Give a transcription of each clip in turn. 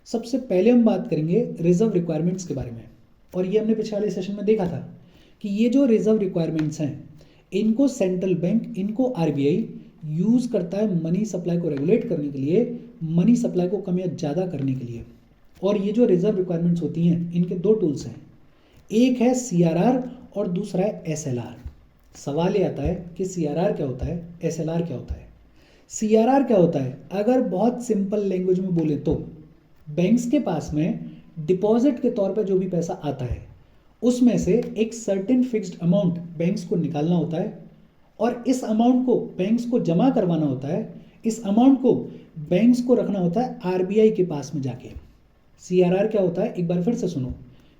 सबसे पहले हम बात करेंगे रिजर्व रिक्वायरमेंट्स के बारे में। और ये हमने पिछले वाले सेशन में देखा था कि ये जो रिजर्व रिक्वायरमेंट्स हैं इनको सेंट्रल बैंक, इनको आरबीआई यूज़ करता है मनी सप्लाई को रेगुलेट करने के लिए, मनी सप्लाई को कम या ज़्यादा करने के लिए। और ये जो रिजर्व रिक्वायरमेंट्स होती हैं इनके दो टूल्स हैं, एक है सीआरआर और दूसरा है एसएलआर। सवाल ये आता है कि सीआरआर क्या होता है, एसएलआर क्या होता है। सीआरआर क्या होता है, अगर बहुत सिंपल लैंग्वेज में बोले तो बैंक्स के पास में डिपॉजिट के तौर पर जो भी पैसा आता है उसमें से एक सर्टेन फिक्स्ड अमाउंट बैंक्स को निकालना होता है और इस अमाउंट को बैंक्स को जमा करवाना होता है। इस अमाउंट को बैंक्स को रखना होता है आरबीआई के पास में जाके। सीआरआर क्या होता है, एक बार फिर से सुनो।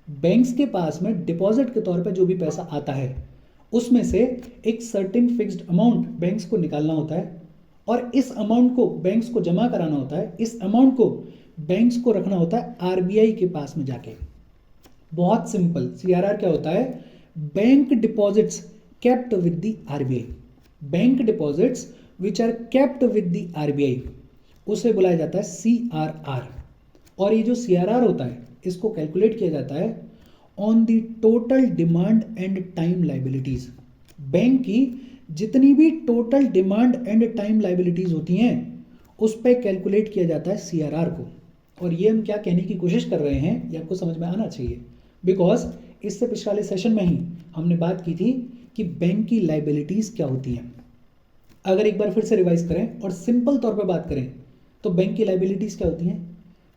बैंक्स के पास में डिपॉजिट के तौर पर जो भी पैसा आता है उसमें से एक सर्टेन फिक्स्ड अमाउंट बैंक्स को निकालना होता है और इस अमाउंट को बैंक्स को जमा कराना होता है। इस अमाउंट को बैंक्स को रखना होता है आरबीआई के पास में जाके। बहुत सिंपल। सीआरआर क्या होता है, bank deposits kept with the RBI. Bank deposits which are kept with the RBI उसे बुलाया जाता है सीआरआर। और ये जो सीआरआर होता है इसको कैलकुलेट किया जाता है on the total demand and time liabilities. Bank की जितनी भी total demand and time liabilities होती हैं उस पर कैलकुलेट किया जाता है सीआरआर को। और ये हम क्या कहने की कोशिश कर रहे हैं ये आपको समझ में आना चाहिए, बिकॉज इससे पिछले वाले सेशन में ही हमने बात की थी कि बैंक की लाइबिलिटीज क्या होती हैं। अगर एक बार फिर से रिवाइज करें और सिंपल तौर पर बात करें तो बैंक की लाइबिलिटीज क्या होती हैं,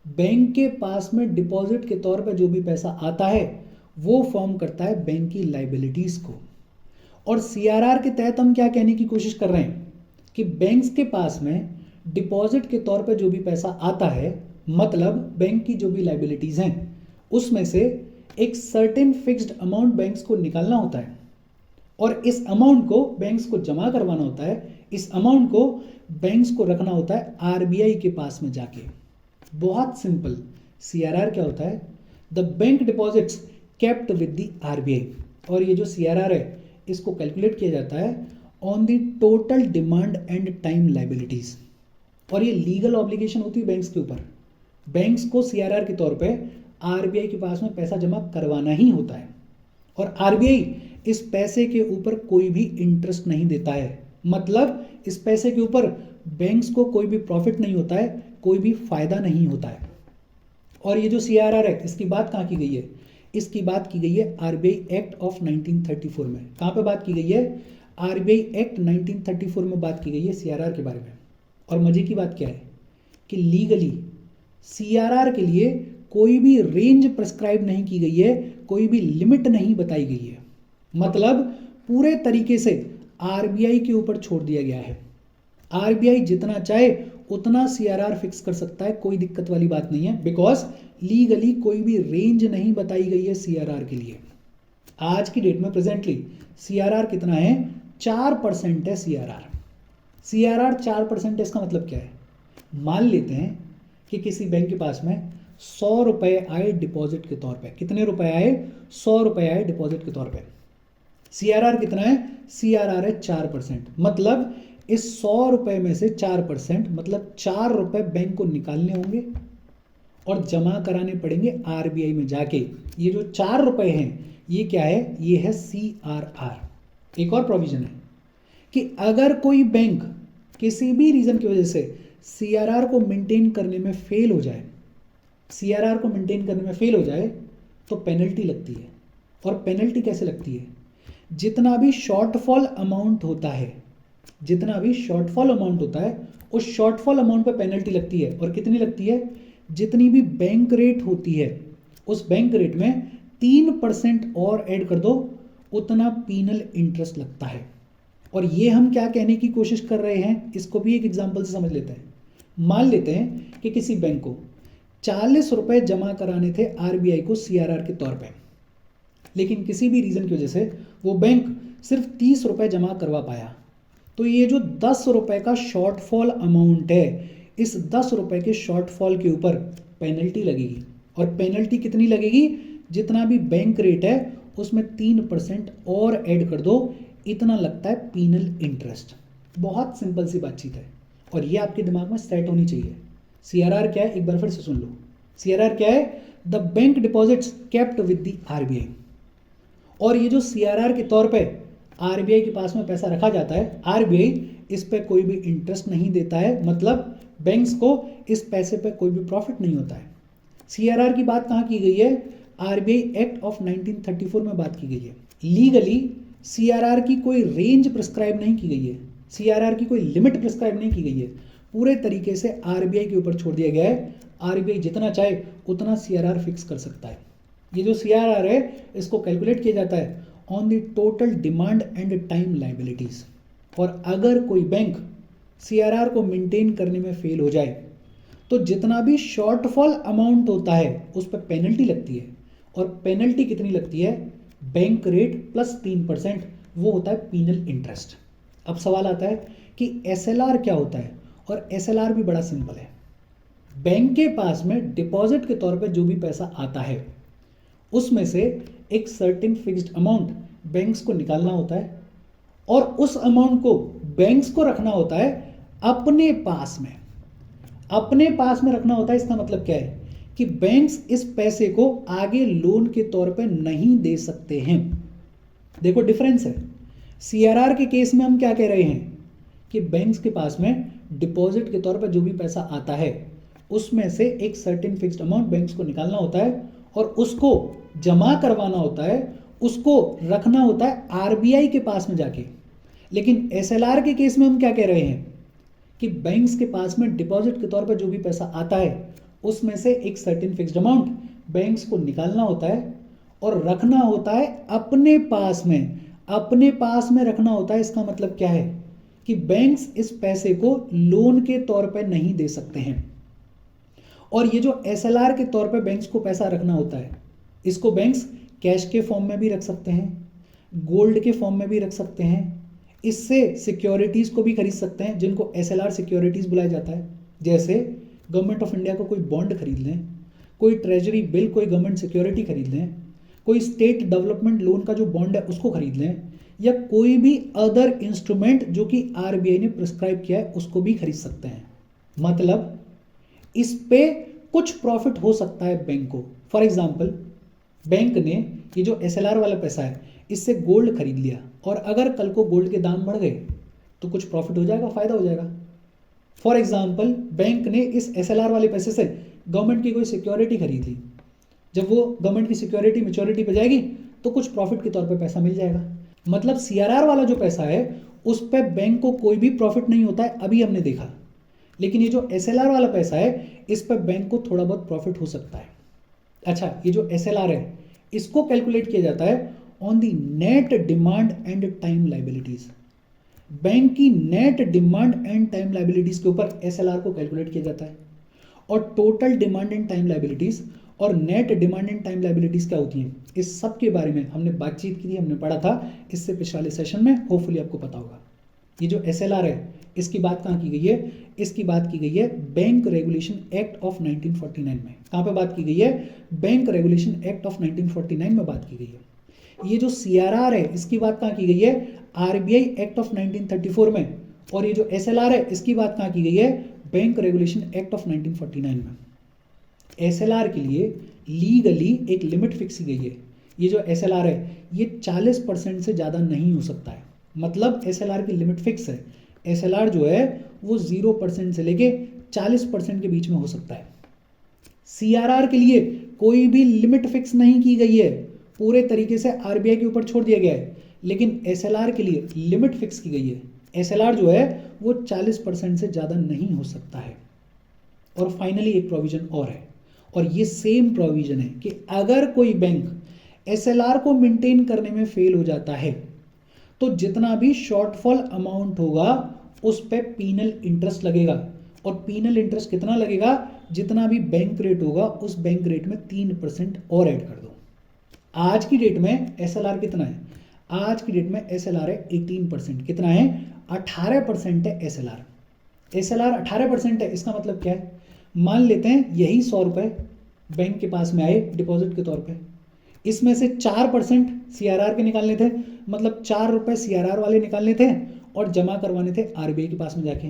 बैंक के पास में डिपॉजिट के तौर पर जो भी पैसा आता है वो फॉर्म करता है बैंक की लाइबिलिटीज को। और सीआरआर के तहत हम क्या कहने की कोशिश कर रहे हैं कि बैंक्स के पास में डिपॉजिट के तौर पर जो भी पैसा आता है, मतलब बैंक की जो भी लाइबिलिटीज हैं उसमें से एक सर्टेन फिक्स्ड अमाउंट बैंक्स को निकालना होता है और इस अमाउंट को बैंक्स को जमा करवाना होता है। इस अमाउंट को बैंक्स को रखना होता है आरबीआई के पास में जाके। बहुत सिंपल। सीआरआर क्या होता है, the bank deposits kept with the RBI. और ये जो सीआरआर है इसको कैलकुलेट किया जाता है on the total demand and time liabilities. और ये लीगल ऑब्लिगेशन होती है बैंक्स के ऊपर। बैंक्स को सीआरआर के तौर पे आरबीआई के पास में पैसा जमा करवाना ही होता है और आरबीआई इस पैसे के ऊपर कोई भी इंटरेस्ट नहीं देता है। मतलब इस पैसे के ऊपर बैंक्स को कोई भी प्रॉफिट नहीं होता है, कोई भी फायदा नहीं होता है। और ये जो सीआरआर है इसकी बात कहाँ की गई है, इसकी बात की गई है आरबीआई एक्ट ऑफ 1934 में। कहाँ पे बात की गई है, आरबीआई एक्ट 1934 में बात की गई है सीआरआर के बारे में। और मजे की बात क्या है कि लीगली सीआरआर के लिए कोई भी रेंज प्रिस्क्राइब नहीं की गई है, कोई भी लिमिट नहीं बताई गई है। मतलब पूरे तरीके से आरबीआई के ऊपर छोड़ दिया गया है। आरबीआई जितना चाहे उतना सीआरआर फिक्स कर सकता है, कोई दिक्कत वाली बात नहीं है, बिकॉज लीगली कोई भी रेंज नहीं बताई गई है सीआरआर के लिए। आज की डेट में प्रेजेंटली सीआरआर कितना है, 4% है सीआरआर। सीआरआर 4% है, इसका मतलब क्या है, मान लेते हैं कि किसी बैंक के पास में 100 रुपए आए डिपॉजिट के तौर पे। कितने रुपए आए, 100 रुपए आए डिपॉजिट के तौर पे। सीआरआर कितना है, सीआरआर है 4%। मतलब इस 100 रुपए में से 4% मतलब 4 रुपए बैंक को निकालने होंगे और जमा कराने पड़ेंगे आरबीआई में जाके। ये जो 4 रुपए हैं ये क्या है, ये है सीआरआर। एक और प्रोविजन है कि अगर कोई बैंक किसी भी रीजन की वजह से सीआरआर को मेंटेन करने में फेल हो जाए, सीआरआर को मेंटेन करने में फेल हो जाए तो पेनल्टी लगती है। और पेनल्टी कैसे लगती है, जितना भी शॉर्टफॉल अमाउंट होता है, जितना भी शॉर्टफॉल अमाउंट होता है उस शॉर्टफॉल अमाउंट पर पेनल्टी लगती है। और कितनी लगती है, जितनी भी बैंक रेट होती है उस बैंक रेट में 3% और ऐड कर दो, उतना पीनल इंटरेस्ट लगता है। और ये हम क्या कहने की कोशिश कर रहे हैं, इसको भी एक एग्जांपल से समझ लेते हैं। मान लेते हैं कि किसी बैंक को 40 रुपए जमा कराने थे आरबीआई को सीआरआर के तौर पे, लेकिन किसी भी रीजन की वजह से वो बैंक सिर्फ 30 रुपए जमा करवा पाया। तो ये जो 10 रुपए का शॉर्टफॉल अमाउंट है, इस 10 रुपए के शॉर्टफॉल के ऊपर पेनल्टी लगेगी। और पेनल्टी कितनी लगेगी, जितना भी बैंक रेट है उसमें 3% और ऐड कर दो, इतना लगता है पीनल इंटरेस्ट। बहुत सिंपल सी बातचीत है और ये आपके दिमाग में सेट होनी चाहिए। सीआरआर क्या है, एक बार फिर से सुन लो। CRR क्या है? The bank deposits kept with the RBI। और ये जो CRR के तौर पे RBI के पास में पैसा रखा जाता है, RBI इस पे कोई भी इंटरेस्ट नहीं देता है, मतलब बैंक्स को इस पैसे पे कोई भी प्रॉफिट नहीं होता है। CRR की बात कहाँ की गई है? RBI एक्ट ऑफ 1934 में बात की गई है। लीगली CRR की कोई रेंज प्रिस्क्राइब नहीं की गई है, CRR की कोई लिमिट प्रिस्क्राइब नहीं की गई है, पूरे तरीके से RBI के ऊपर छोड़ दिया गया है। RBI जितना चाहे उतना CRR फिक्स कर सकता है। ये जो CRR है इसको कैलकुलेट किया जाता है on the total demand and time liabilities. और अगर कोई बैंक CRR को मेंटेन करने में फेल हो जाए तो जितना भी शॉर्टफॉल अमाउंट होता है उस पर पेनल्टी लगती है। और पेनल्टी कितनी लगती है? बैंक रेट प्लस 3%, वो होता है पीनल इंटरेस्ट। अब सवाल आता है कि SLR क्या होता है? और SLR भी बड़ा सिंपल है। बैंक के पास में डिपॉजिट के तौर पे जो भी पैसा आता है उसमें से एक सर्टेन फिक्स्ड अमाउंट बैंक्स को निकालना होता है और उस अमाउंट को बैंक्स को रखना होता है अपने पास में। अपने पास में रखना होता है, इसका मतलब क्या है कि बैंक्स इस पैसे को आगे लोन के तौर पे नहीं दे सकते हैं। देखो डिफरेंस है। CRR के केस में हम क्या कह रहे हैं कि बैंक्स के पास में डिपॉजिट के तौर पर जो भी पैसा आता है उसमें से एक सर्टेन फिक्स्ड अमाउंट बैंक्स को निकालना होता है और उसको जमा करवाना होता है, उसको रखना होता है RBI के पास में जाके। लेकिन SLR के केस में हम क्या कह रहे हैं कि बैंक्स के पास में डिपॉजिट के तौर पर जो भी पैसा आता है उसमें से एक सर्टेन फिक्स्ड अमाउंट बैंक्स को निकालना होता है और रखना होता है अपने पास में। अपने पास में रखना होता है, इसका मतलब क्या है कि बैंक्स इस पैसे को लोन के तौर पर नहीं दे सकते हैं। और ये जो SLR के तौर पे बैंक्स को पैसा रखना होता है इसको बैंक्स कैश के फॉर्म में भी रख सकते हैं, गोल्ड के फॉर्म में भी रख सकते हैं, इससे सिक्योरिटीज़ को भी खरीद सकते हैं जिनको SLR सिक्योरिटीज़ बुलाया जाता है। जैसे गवर्नमेंट ऑफ इंडिया को कोई बॉन्ड खरीद लें, कोई ट्रेजरी बिल, कोई गवर्नमेंट सिक्योरिटी खरीद लें, कोई स्टेट डेवलपमेंट लोन का जो बॉन्ड है उसको खरीद लें, या कोई भी अदर इंस्ट्रूमेंट जो कि RBI ने प्रिस्क्राइब किया है उसको भी खरीद सकते हैं। मतलब इस पे कुछ प्रॉफिट हो सकता है बैंक को। फॉर एग्जाम्पल बैंक ने ये जो SLR वाला पैसा है इससे गोल्ड खरीद लिया और अगर कल को गोल्ड के दाम बढ़ गए तो कुछ प्रॉफिट हो जाएगा, फायदा हो जाएगा। फॉर एग्जाम्पल बैंक ने इस SLR वाले पैसे से गवर्नमेंट की कोई सिक्योरिटी खरीद ली, जब वो गवर्नमेंट की सिक्योरिटी मैच्योरिटी पे जाएगी तो कुछ प्रॉफिट के तौर पे पैसा मिल जाएगा। मतलब CRR वाला जो पैसा है उस पर बैंक को कोई भी प्रॉफिट नहीं होता है, अभी हमने देखा। लेकिन ये जो SLR वाला पैसा है इस पर बैंक को थोड़ा बहुत प्रॉफिट हो सकता है। अच्छा, ये जो SLR है इसको कैलकुलेट किया जाता है on the net demand and time liabilities. Bank की net demand and time liabilities के ऊपर SLR को कैलकुलेट किया जाता है। और total demand and time liabilities और net demand and time liabilities क्या होती हैं, इस सब के बारे में हमने बातचीत की थी, हमने पढ़ा था इससे पिछले सेशन में, होपफुली आपको पता होगा। ये जो SLR है इसकी बात कहाँ की गई है? इसकी बात की गई है बैंक रेगुलेशन एक्ट ऑफ 1949 में। कहाँ पे बात की गई है? बैंक रेगुलेशन एक्ट ऑफ 1949 में बात की गई है। ये जो CRR है इसकी बात कहाँ की गई है? RBI एक्ट ऑफ 1934 में। और ये जो SLR है इसकी बात कहाँ की गई है? बैंक रेगुलेशन एक्ट ऑफ 1949 में। SLR के लिए लीगली एक लिमिट फिक्स की गई है। ये जो SLR है ये 40% से ज़्यादा नहीं हो सकता है। मतलब SLR की लिमिट फिक्स है। SLR जो है वो 0% से लेके 40% के बीच में हो सकता है। CRR के लिए कोई भी लिमिट फिक्स नहीं की गई है, पूरे तरीके से RBI के ऊपर छोड़ दिया गया है। लेकिन SLR के लिए लिमिट फिक्स की गई है। SLR जो है वो 40% से ज़्यादा नहीं हो सकता है। और फाइनली एक प्रोविजन और है, और ये सेम प्रोविजन है कि अगर कोई बैंक SLR को मेंटेन करने में फेल हो जाता है तो जितना भी शॉर्टफॉल अमाउंट होगा उस पे पीनल इंटरेस्ट लगेगा। और पीनल इंटरेस्ट कितना लगेगा? जितना भी बैंक रेट होगा उस बैंक रेट में 3% और ऐड कर दो। आज की डेट में SLR कितना है? आज की डेट में SLR है 18%। कितना है? 18% है SLR। SLR 18% है, इसका मतलब क्या है? मान लेते हैं यही 100 रुपये बैंक के पास में आए डिपॉजिट के तौर पे, इसमें से 4% CRR के निकालने थे, मतलब 4 रुपये CRR वाले निकालने थे और जमा करवाने थे RBI के पास में जाके।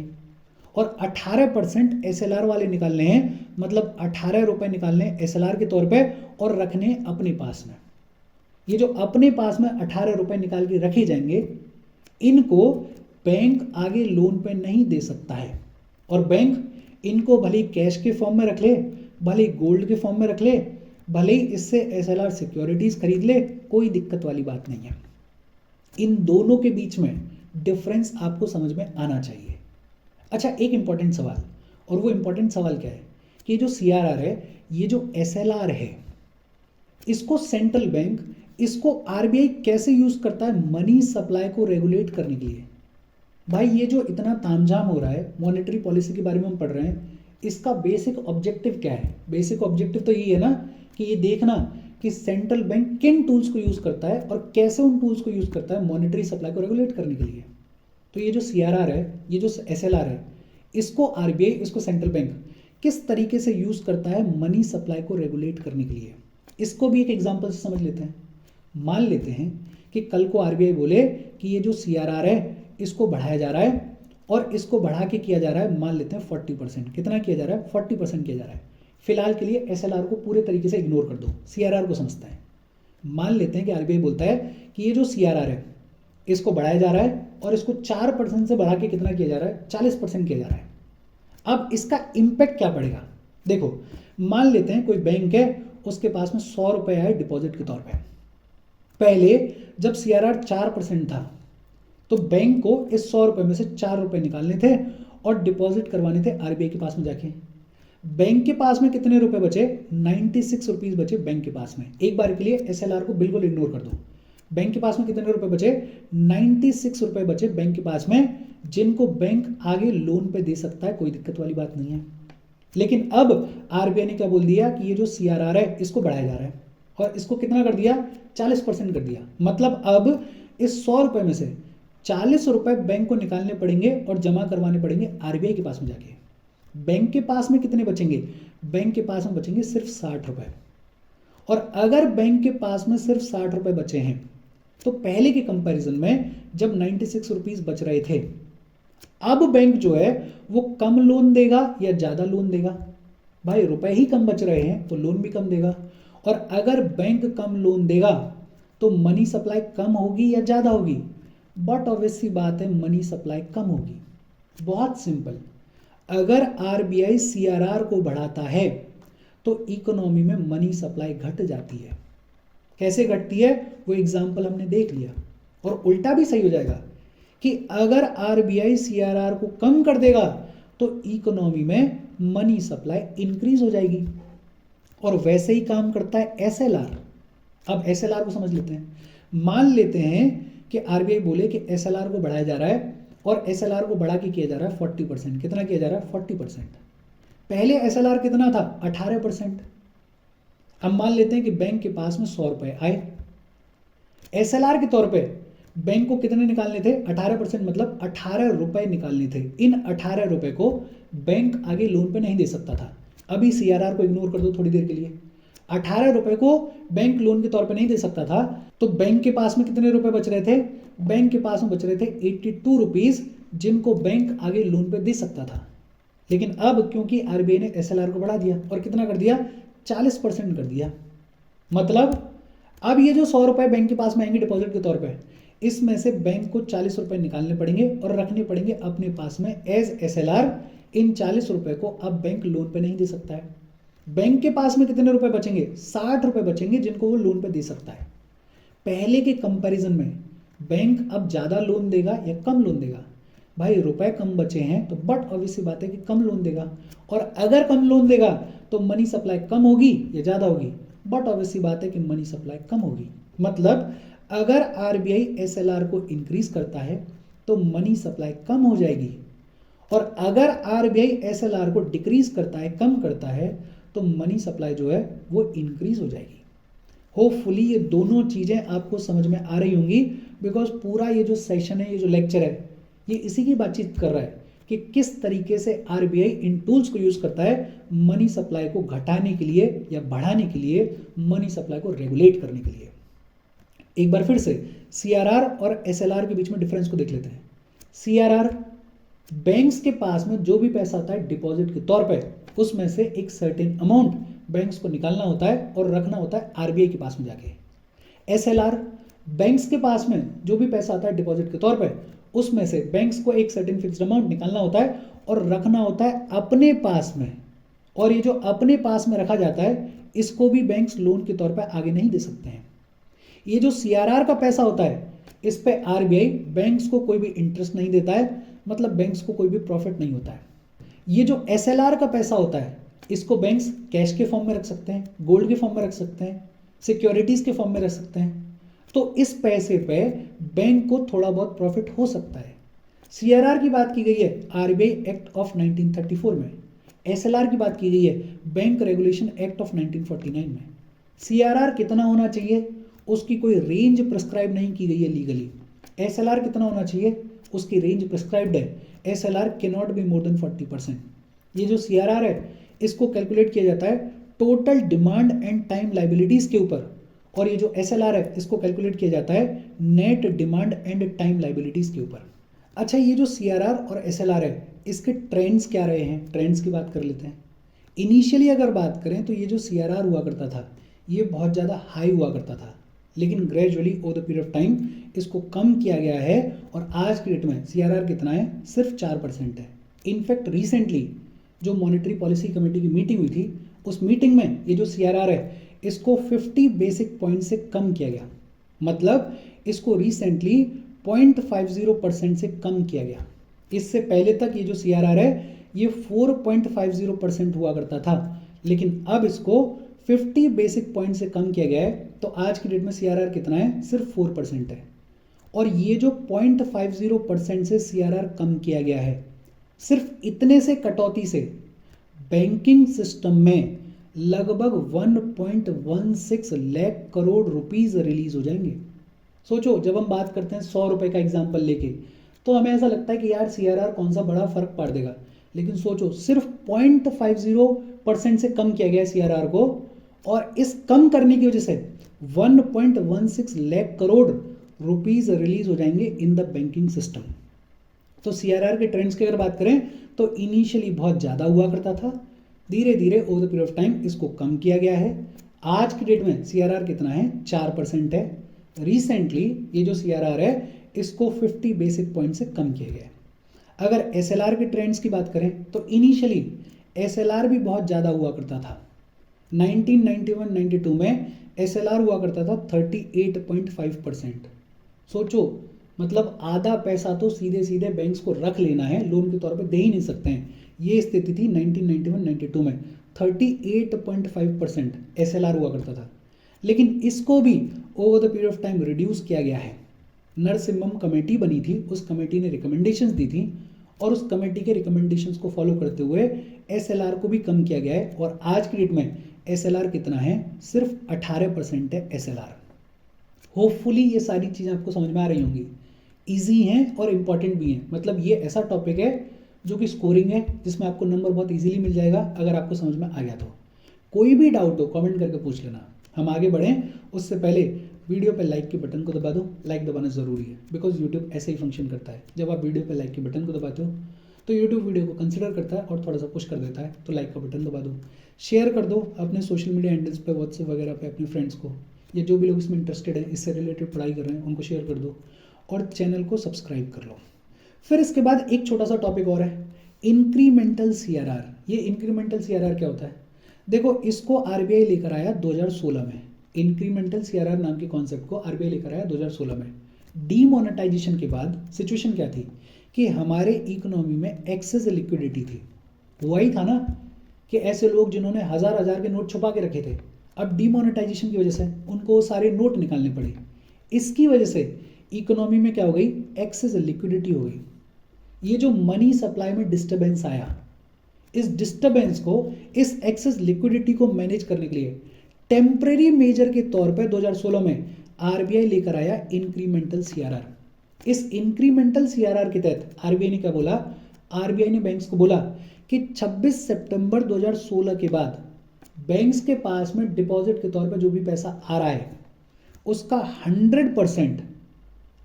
और 18% SLR वाले निकालने हैं, मतलब 18 रुपए निकालने SLR के तौर पे और रखने अपने पास में। ये जो अपने पास में 18 रुपए निकाल के रखे जाएंगे, इनको बैंक आगे लोन पे नहीं दे सकता है, और बैंक इनको भले कैश के फॉर्म में रख ले, भले गोल्ड के फॉर्म में रख ले, भले ही इससे SLR सिक्योरिटीज खरीद ले, कोई दिक्कत वाली बात नहीं है। इन दोनों के बीच में डिफरेंस आपको समझ में आना चाहिए। अच्छा, एक इंपॉर्टेंट सवाल, और वो इंपॉर्टेंट सवाल क्या है कि जो CRR है, ये जो SLR है, इसको सेंट्रल बैंक, इसको RBI कैसे यूज करता है मनी सप्लाई को रेगुलेट करने के लिए। भाई ये जो इतना तामझाम हो रहा है, मॉनेटरी पॉलिसी के बारे में हम पढ़ रहे हैं, इसका बेसिक ऑब्जेक्टिव क्या है? बेसिक ऑब्जेक्टिव तो ये है ना कि ये देखना कि सेंट्रल बैंक किन टूल्स को यूज करता है और कैसे उन टूल्स को यूज करता है मॉनेटरी सप्लाई को रेगुलेट करने के लिए। तो ये जो CRR है, ये जो SLR है, इसको RBI, इसको सेंट्रल बैंक किस तरीके से यूज करता है मनी सप्लाई को रेगुलेट करने के लिए, इसको भी एक एग्जाम्पल से समझ लेते हैं। मान लेते हैं कि कल को RBI बोले कि ये जो CRR है इसको बढ़ाया जा रहा है, और इसको बढ़ा के किया जा रहा है, मान लेते हैं 40%। कितना किया जा रहा है? 40% किया जा रहा है। फिलहाल के लिए SLR को पूरे तरीके से इग्नोर कर दो, CRR को समझता है। मान लेते हैं कि RBI बोलता है कि ये जो CRR है इसको बढ़ाया जा रहा है, और इसको 4% से बढ़ा के कितना किया जा रहा है? 40% किया जा रहा है। अब इसका इंपैक्ट क्या पड़ेगा? देखो, मान लेते हैं कोई बैंक है, उसके पास में 100 रुपए आए डिपॉजिट के तौर पे। पहले जब CRR 4% था, तो बैंक को इस 100 रुपए में से 4 रुपए निकालने थे और डिपॉजिट करवाने थे RBI के पास में जाके। बैंक के पास में कितने रुपए बचे? 96 रुपीज बचे बैंक के पास में। एक बार के लिए SLR को बिल्कुल इग्नोर कर दो। बैंक के पास में कितने रुपए बचे? 96 रुपए बचे बैंक के पास में, जिनको बैंक आगे लोन पे दे सकता है, कोई दिक्कत वाली बात नहीं है। लेकिन अब RBI ने क्या बोल दिया कि ये जो CRR है इसको बढ़ाया जा रहा है, और इसको कितना कर दिया? 40% कर दिया। मतलब अब इस 100 रुपए में से 40 रुपए बैंक को निकालने पड़ेंगे और जमा करवाने पड़ेंगे RBI के पास में जाके। बैंक के पास में कितने बचेंगे? बैंक के पास में बचेंगे सिर्फ 60 रुपए। और अगर बैंक के पास में सिर्फ 60 रुपए बचे हैं, तो पहले के कंपैरिजन में जब 96 रुपीज बच रहे थे, अब बैंक जो है वो कम लोन देगा या ज्यादा लोन देगा? भाई रुपए ही कम बच रहे हैं तो लोन भी कम देगा। और अगर बैंक कम लोन देगा तो मनी सप्लाई कम होगी या ज्यादा होगी? बट ऑब्वियस सी बात है, मनी सप्लाई कम होगी। बहुत सिंपल। अगर RBI CRR को बढ़ाता है तो इकोनॉमी में मनी सप्लाई घट जाती है। कैसे घटती है वो एग्जाम्पल हमने देख लिया। और उल्टा भी सही हो जाएगा कि अगर RBI CRR को कम कर देगा तो इकोनॉमी में मनी सप्लाई इंक्रीज हो जाएगी। और वैसे ही काम करता है SLR। अब SLR को समझ लेते हैं। मान लेते हैं कि RBI बोले कि SLR को बढ़ाया जा रहा है, और SLR को बढ़ा के किया जा रहा है 40%। कितना किया जा रहा है? 40%। पहले SLR कितना था? 18%। अब मान लेते हैं कि बैंक के पास में 100 रुपए आए, SLR के तौर पे बैंक को कितने निकालने थे? 18%, मतलब 18 रुपए निकालने थे। इन 18 रुपए को बैंक आगे लोन पे नहीं दे सकता था। अभी CRR को इग्नोर कर दो थोड़ी देर के लिए। 18 रुपए को बैंक लोन के तौर पे नहीं दे सकता था, तो बैंक के पास में कितने रुपए बच रहे थे? बैंक के पास में बच रहे थे 82 रुपीज, जिनको बैंक आगे लोन पे दे सकता था। लेकिन अब क्योंकि RBI ने SLR को बढ़ा दिया और कितना कर दिया? 40% कर दिया। मतलब अब ये जो 100 रुपए बैंक के पास में आएंगे डिपॉजिट के तौर पे, इसमें से बैंक को 40 रुपए निकालने पड़ेंगे और रखने पड़ेंगे अपने पास में एज SLR। इन 40 रुपए को अब बैंक लोन पे नहीं दे सकता है। बैंक के पास में कितने रुपए बचेंगे? 60 रुपए बचेंगे, जिनको वो लोन पे दे सकता है। पहले के कंपैरिजन में बैंक अब ज्यादा लोन देगा या कम लोन देगा? भाई रुपए कम बचे हैं तो बट ऑब्वियसली बात है कि कम लोन देगा। और अगर कम लोन देगा तो मनी सप्लाई कम होगी या ज्यादा होगी? बट ऑब्वियसली बात है कि मनी सप्लाई कम होगी। मतलब अगर RBI SLR को इंक्रीज करता है तो मनी सप्लाई कम हो जाएगी, और अगर RBI SLR को डिक्रीज करता है, कम करता है, तो मनी सप्लाई जो है वो इंक्रीज हो जाएगी। होपफुली ये दोनों चीजें आपको समझ में आ रही होंगी, बिकॉज पूरा ये जो सेशन है, ये जो लेक्चर है, ये इसी की बातचीत कर रहा है कि किस तरीके से RBI इन टूल्स को यूज करता है मनी सप्लाई को घटाने के लिए या बढ़ाने के लिए, मनी सप्लाई को रेगुलेट करने के लिए। एक बार फिर से CRR और SLR के बीच में डिफरेंस को देख लेते हैं। CRR बैंक्स के पास में जो भी पैसा आता है डिपॉजिट के तौर पे, उसमें से एक सर्टेन अमाउंट बैंक्स को निकालना होता है और रखना होता है आरबीआई के पास में जाके। एसएलआर, बैंक्स के पास में जो भी पैसा आता है डिपॉजिट के तौर पे, उसमें से बैंक्स को एक सर्टेन फिक्स्ड अमाउंट निकालना होता है और रखना होता है अपने पास में। और ये जो अपने पास में रखा जाता है, इसको भी बैंक्स लोन के तौर पे आगे नहीं दे सकते हैं। ये जो सीआरआर का पैसा होता है, इस पे आरबीआई बैंक्स को कोई भी इंटरेस्ट नहीं देता है, मतलब बैंक्स को कोई भी प्रॉफिट नहीं होता है। ये जो एसएलआर का पैसा होता है, इसको बैंक्स कैश के फॉर्म में रख सकते हैं, गोल्ड के फॉर्म में रख सकते हैं, सिक्योरिटीज के फॉर्म में रख सकते हैं। तो इस पैसे पे बैंक को थोड़ा बहुत प्रॉफिट हो सकता है। सीआरआर की बात की गई है आरबीआई एक्ट ऑफ 1934 में, एसएलआर की बात की गई है बैंक रेगुलेशन एक्ट ऑफ 1949 में। सीआरआर कितना होना चाहिए, उसकी कोई रेंज प्रिस्क्राइब नहीं की गई है लीगली। एसएलआर कितना होना चाहिए, उसकी रेंज प्रिस्क्राइब्ड है। SLR can not be more than 40%। ये जो सीआरआर है, इसको कैलकुलेट किया जाता है total demand and time liabilities के ऊपर, और ये जो एसएलआर है, इसको कैलकुलेट किया जाता है net demand and time liabilities के ऊपर। अच्छा, ये जो सीआरआर और एसएलआर है, इसके ट्रेंड्स क्या रहे हैं, ट्रेंड्स की बात कर लेते हैं। इनिशियली अगर बात करें तो ये जो सीआरआर हुआ करता था, ये बहुत ज़्यादा हाई हुआ करता था, लेकिन gradually over the period of time इसको कम किया गया है और आज की डेट में सीआरआर कितना है, सिर्फ 4% है। इनफैक्ट रिसेंटली जो मॉनेटरी पॉलिसी कमेटी की मीटिंग हुई थी, उस मीटिंग में ये जो सीआरआर है, इसको 50 बेसिक पॉइंट से कम किया गया। मतलब इसको रिसेंटली 0.50% से कम किया गया। इससे पहले तक ये जो सीआरआर है, ये 4.50% हुआ करता था, लेकिन अब इसको 50 बेसिक पॉइंट से कम किया गया है। तो आज की डेट में सीआरआर कितना है, सिर्फ 4% है। और ये जो 0.50% से सीआरआर कम किया गया है, सिर्फ इतने से कटौती से बैंकिंग सिस्टम में लगभग 1.16 लाख करोड़ रुपीस रिलीज हो जाएंगे। सोचो, जब हम बात करते हैं 100 रुपए का एग्जाम्पल लेके, तो हमें ऐसा लगता है कि यार सीआरआर कौन सा बड़ा फर्क पड़ देगा, लेकिन सोचो सिर्फ 0.50% से कम किया गया है सीआरआर को, और इस कम करने की वजह से 1.16 लाख करोड़ रुपीस रिलीज हो जाएंगे इन द बैंकिंग सिस्टम। तो सीआरआर के ट्रेंड्स की अगर बात करें तो इनिशियली बहुत ज़्यादा हुआ करता था, धीरे धीरे over the period of time इसको कम किया गया है। आज की डेट में सीआरआर कितना है, 4% है। रिसेंटली ये जो सीआरआर है, इसको 50 बेसिक पॉइंट से कम किया गया है। अगर एसएलआर के ट्रेंड्स की बात करें तो इनिशियली एसएलआर भी बहुत ज़्यादा हुआ करता था। 1991-92 में एसएलआर हुआ करता था 38.5%। सोचो, मतलब आधा पैसा तो सीधे सीधे बैंक्स को रख लेना है, लोन के तौर पे दे ही नहीं सकते हैं। ये स्थिति थी 1991-92 में, 38.5% एसएलआर हुआ करता था। लेकिन इसको भी over the period of time reduce किया गया है। नरसिम्हम कमेटी बनी थी, उस कमेटी ने रिकमेंडेशंस दी थी, और उस कमेटी के रिकमेंडेशंस को फॉलो करते हुए एसएलआर को भी कम किया गया है। और आज की डेट में एसएलआर कितना है, सिर्फ 18% है एसएलआर। होपफुली ये सारी चीज़ें आपको समझ में आ रही होंगी, ईजी हैं और इम्पॉर्टेंट भी हैं। मतलब ये ऐसा टॉपिक है जो कि स्कोरिंग है, जिसमें आपको नंबर बहुत इजीली मिल जाएगा अगर आपको समझ में आ गया तो। कोई भी डाउट हो कमेंट करके पूछ लेना। हम आगे बढ़ें उससे पहले वीडियो पे लाइक के बटन को दबा दो। लाइक दबाना ज़रूरी है, बिकॉज यूट्यूब ऐसे ही फंक्शन करता है। जब आप वीडियो पे लाइक के बटन को दबाते हो तो यूट्यूब वीडियो को कंसिडर करता है और थोड़ा सा पुश कर देता है। तो लाइक का बटन दबा दो, शेयर कर दो अपने सोशल मीडिया हैंडल्स पे, व्हाट्सएप वगैरह पे अपने फ्रेंड्स को, या जो भी लोग इसमें इंटरेस्टेड हैं, इससे रिलेटेड पढ़ाई कर रहे हैं, उनको शेयर कर दो, और चैनल को सब्सक्राइब कर लो। फिर इसके बाद एक छोटा सा टॉपिक और है, इंक्रीमेंटल सीआरआर। ये इंक्रीमेंटल सीआरआर क्या होता है? देखो, इसको आरबीआई लेकर आया 2016 में। इंक्रीमेंटल सीआरआर नाम के कॉन्सेप्ट को आरबीआई लेकर आया 2016 में। डीमोनेटाइजेशन के बाद सिचुएशन क्या थी कि हमारे इकोनॉमी में एक्सेस लिक्विडिटी थी। वही था ना कि ऐसे लोग जिन्होंने हजार हजार के नोट छुपा के रखे थे, अब डीमोनेटाइजेशन की वजह से उनको वो सारे नोट निकालने पड़े। इसकी वजह से इकोनॉमी में क्या हो गई, एक्सेस लिक्विडिटी हो गई। ये जो मनी सप्लाई में डिस्टर्बेंस आया, इस डिस्टर्बेंस को, इस एक्सेस लिक्विडिटी को मैनेज करने के लिए टेम्परेरी मेजर के तौर पर 2016 में आरबीआई लेकर आया इंक्रीमेंटल सीआरआर। इस इंक्रीमेंटल सीआरआर के तहत आरबीआई ने क्या बोला, आरबीआई ने बैंक्स को बोला कि 26 सितंबर 2016 के बाद बैंक्स के पास में डिपॉजिट के तौर पर जो भी पैसा आ रहा है, उसका 100%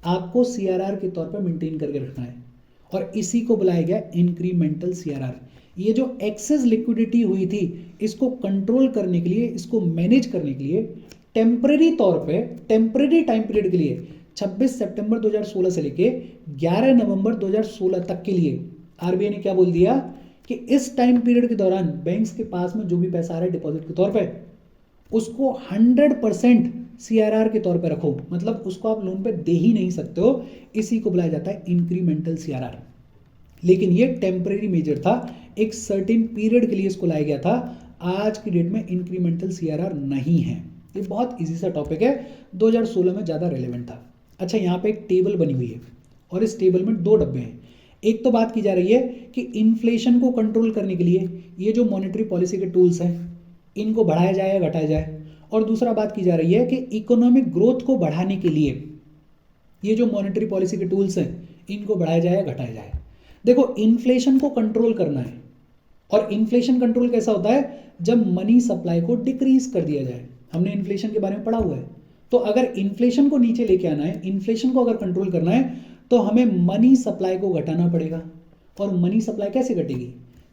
आपको सीआरआर के तौर पर मेंटेन करके रखना है। और इसी को बुलाया गया इंक्रीमेंटल सीआरआर। ये जो एक्सेस लिक्विडिटी हुई थी इसको कंट्रोल करने के लिए, इसको मैनेज करने के लिए टेम्परेरी तौर पे, टेम्परेरी टाइम पीरियड के लिए 26 सितंबर 2016 से लेके 11 नवंबर 2016 तक के लिए आरबीआई ने क्या बोल दिया कि इस टाइम पीरियड के दौरान बैंक्स के पास में जो भी पैसा आ रहा है डिपॉजिट के तौर पे, उसको 100% सीआरआर के तौर पे रखो, मतलब उसको आप लोन पे दे ही नहीं सकते हो। इसी को बुलाया जाता है इंक्रीमेंटल सीआरआर। लेकिन ये टेम्परेरी मेजर था, एक सर्टेन पीरियड के लिए इसको लाया गया था। आज की डेट में इंक्रीमेंटल सीआरआर नहीं है। ये बहुत इजी सा टॉपिक है, 2016 में ज़्यादा रेलेवेंट था। अच्छा, यहाँ पे एक टेबल बनी हुई है और इस टेबल में 2 डब्बे हैं। एक तो बात की जा रही है कि इन्फ्लेशन को कंट्रोल करने के लिए ये जो मॉनेटरी पॉलिसी के टूल्स हैं इनको बढ़ाया जाए या घटाया जाए, और दूसरा बात की जा रही है कि इकोनॉमिक ग्रोथ को बढ़ाने के लिए ये जो मॉनेटरी पॉलिसी के टूल्स हैं इनको बढ़ाया जाए या घटाया जाए। देखो, इन्फ्लेशन को कंट्रोल करना है, और इन्फ्लेशन कंट्रोल कैसा होता है, जब मनी सप्लाई को डिक्रीज कर दिया जाए। हमने इन्फ्लेशन के बारे में पढ़ा हुआ है। तो अगर इन्फ्लेशन को नीचे लेके आना है, इन्फ्लेशन को अगर कंट्रोल करना है, तो हमें मनी सप्लाई को घटाना पड़ेगा। और मनी सप्लाई कैसे घटेगी,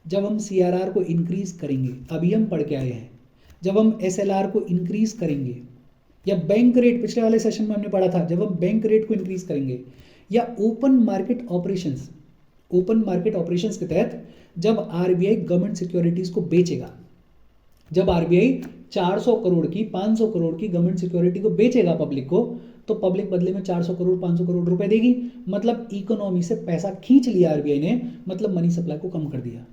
जब हम सीआरआर को इंक्रीज करेंगे। अभी हम पढ़ के आए हैं, जब हम एसएलआर को इंक्रीज करेंगे, या बैंक रेट, पिछले वाले सेशन में हमने पढ़ा था, जब हम बैंक रेट को इंक्रीज करेंगे, या open market operations, open market operations के तहत जब आरबीआई गवर्नमेंट सिक्योरिटीज को बेचेगा, जब आरबीआई 400 करोड़ की, 500 करोड़ की गवर्नमेंट सिक्योरिटी को बेचेगा पब्लिक को, तो पब्लिक बदले में 400 करोड़, 500 करोड़ रुपए देगी। मतलब इकोनॉमी से पैसा खींच लिया आरबीआई ने, मतलब मनी सप्लाई को कम कर दिया।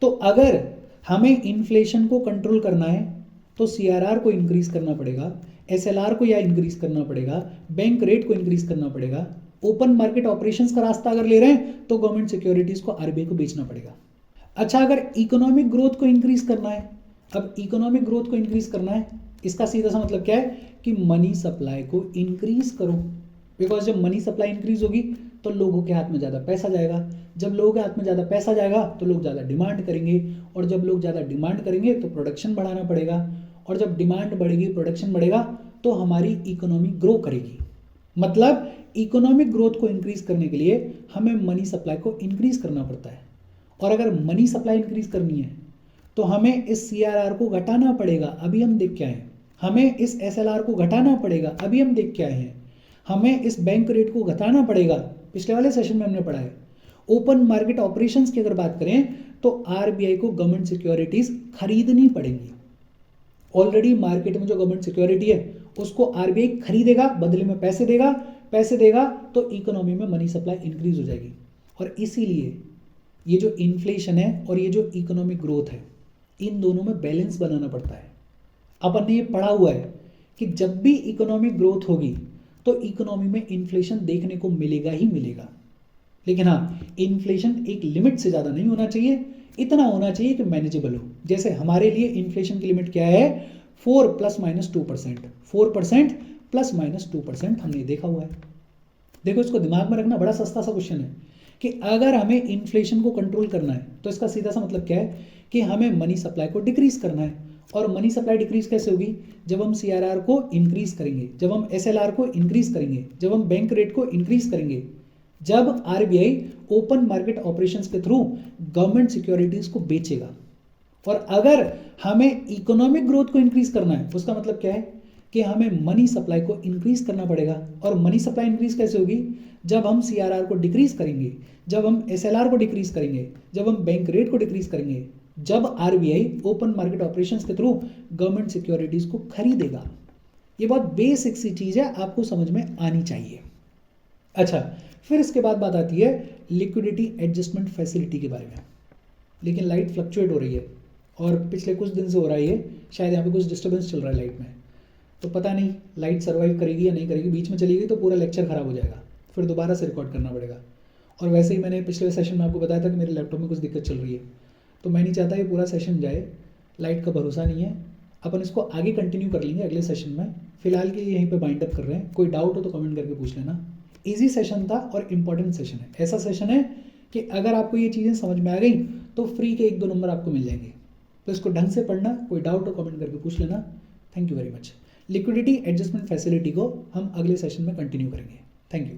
तो अगर हमें इन्फ्लेशन को कंट्रोल करना है तो सीआरआर को इंक्रीज करना पड़ेगा, एसएलआर को या इंक्रीज करना पड़ेगा, बैंक रेट को इंक्रीज करना पड़ेगा। ओपन मार्केट ऑपरेशंस का रास्ता अगर ले रहे हैं तो गवर्नमेंट सिक्योरिटीज को आरबीआई को बेचना पड़ेगा। अच्छा, अगर इकोनॉमिक ग्रोथ को इंक्रीज करना है, अब इकोनॉमिक ग्रोथ को इंक्रीज करना है, इसका सीधा सा मतलब क्या है कि मनी सप्लाई को इंक्रीज करो। बिकॉज जब मनी सप्लाई इंक्रीज होगी तो लोगों के हाथ में ज़्यादा पैसा जाएगा, जब लोगों के हाथ में ज़्यादा पैसा जाएगा तो लोग ज़्यादा डिमांड करेंगे, और जब लोग ज़्यादा डिमांड करेंगे तो प्रोडक्शन बढ़ाना पड़ेगा, और जब डिमांड बढ़ेगी, प्रोडक्शन बढ़ेगा, तो हमारी इकोनॉमी ग्रो करेगी। मतलब इकोनॉमिक ग्रोथ को इंक्रीज करने के लिए हमें मनी सप्लाई को इंक्रीज करना पड़ता है। और अगर मनी सप्लाई इंक्रीज करनी है तो हमें इस सीआरआर को घटाना पड़ेगा। अभी हम देख के आए हैं। हमें इस एसएलआर को घटाना पड़ेगा। अभी हम देख के आए हैं। हमें इस बैंक रेट को घटाना पड़ेगा। पिछले वाले सेशन में हमने पढ़ा है। ओपन मार्केट ऑपरेशंस की अगर बात करें तो आरबीआई को गवर्नमेंट सिक्योरिटीज खरीदनी पड़ेंगी। ऑलरेडी मार्केट में जो गवर्नमेंट सिक्योरिटी है उसको आरबीआई खरीदेगा, बदले में पैसे देगा तो इकोनॉमी में मनी सप्लाई इंक्रीज हो जाएगी। और इसीलिए ये जो इन्फ्लेशन है और ये जो इकोनॉमिक ग्रोथ है, इन दोनों में बैलेंस बनाना पड़ता है। अपन ने ये पढ़ा हुआ है कि जब भी इकोनॉमिक ग्रोथ होगी तो इकोनॉमी में इन्फ्लेशन देखने को मिलेगा ही मिलेगा। लेकिन हाँ, इन्फ्लेशन एक लिमिट से ज़्यादा नहीं होना चाहिए, इतना होना चाहिए कि मैनेजेबल हो। जैसे हमारे लिए इन्फ्लेशन की लिमिट क्या है, 4 ± 2%, 4% ± 2%, हमने देखा हुआ है। देखो, इसको दिमाग में रखना, बड़ा सस्ता सा क्वेश्चन है कि अगर हमें इन्फ्लेशन को कंट्रोल करना है तो इसका सीधा सा मतलब क्या है कि हमें मनी सप्लाई को डिक्रीज करना है। और मनी सप्लाई डिक्रीज कैसे होगी, जब हम सीआरआर को इंक्रीज करेंगे, जब हम एसएलआर को इंक्रीज करेंगे, जब हम बैंक रेट को इंक्रीज करेंगे, जब आरबीआई ओपन मार्केट ऑपरेशंस के थ्रू गवर्नमेंट सिक्योरिटीज को बेचेगा। और अगर हमें इकोनॉमिक ग्रोथ को इंक्रीज करना है, उसका मतलब क्या है कि हमें मनी सप्लाई को इंक्रीज करना पड़ेगा। और मनी सप्लाई इंक्रीज कैसे होगी, जब हम सीआरआर को डिक्रीज करेंगे, जब हम एसएलआर को डिक्रीज करेंगे, जब हम बैंक रेट को डिक्रीज करेंगे, जब आरबीआई ओपन मार्केट ऑपरेशंस के थ्रू गवर्नमेंट सिक्योरिटीज को खरीदेगा। ये बहुत बेसिक सी चीज है, आपको समझ में आनी चाहिए। अच्छा, फिर इसके बाद बात आती है लिक्विडिटी एडजस्टमेंट फैसिलिटी के बारे में। लेकिन लाइट फ्लक्चुएट हो रही है और पिछले कुछ दिन से हो रहा है ये, शायद यहाँ पे कुछ डिस्टर्बेंस चल रहा है लाइट में, तो पता नहीं लाइट सर्वाइव करेगी या नहीं करेगी। बीच में चली गई तो पूरा लेक्चर खराब हो जाएगा, फिर दोबारा से रिकॉर्ड करना पड़ेगा। और वैसे ही मैंने पिछले सेशन में आपको बताया था कि मेरे लैपटॉप में कुछ दिक्कत चल रही है, तो मैं नहीं चाहता ये पूरा सेशन जाए, लाइट का भरोसा नहीं है। अपन इसको आगे कंटिन्यू कर लेंगे अगले सेशन में। फिलहाल के लिए यहीं पे बाइंड अप कर रहे हैं। कोई डाउट हो तो कमेंट करके पूछ लेना। इजी सेशन था और इम्पॉर्टेंट सेशन है। ऐसा सेशन है कि अगर आपको ये चीज़ें समझ में आ गई तो फ्री के 1-2 नंबर आपको मिल जाएंगे। तो इसको ढंग से पढ़ना, कोई डाउट हो कमेंट करके पूछ लेना। Thank you very much. Liquidity adjustment facility को हम अगले सेशन में कंटिन्यू करेंगे। Thank you.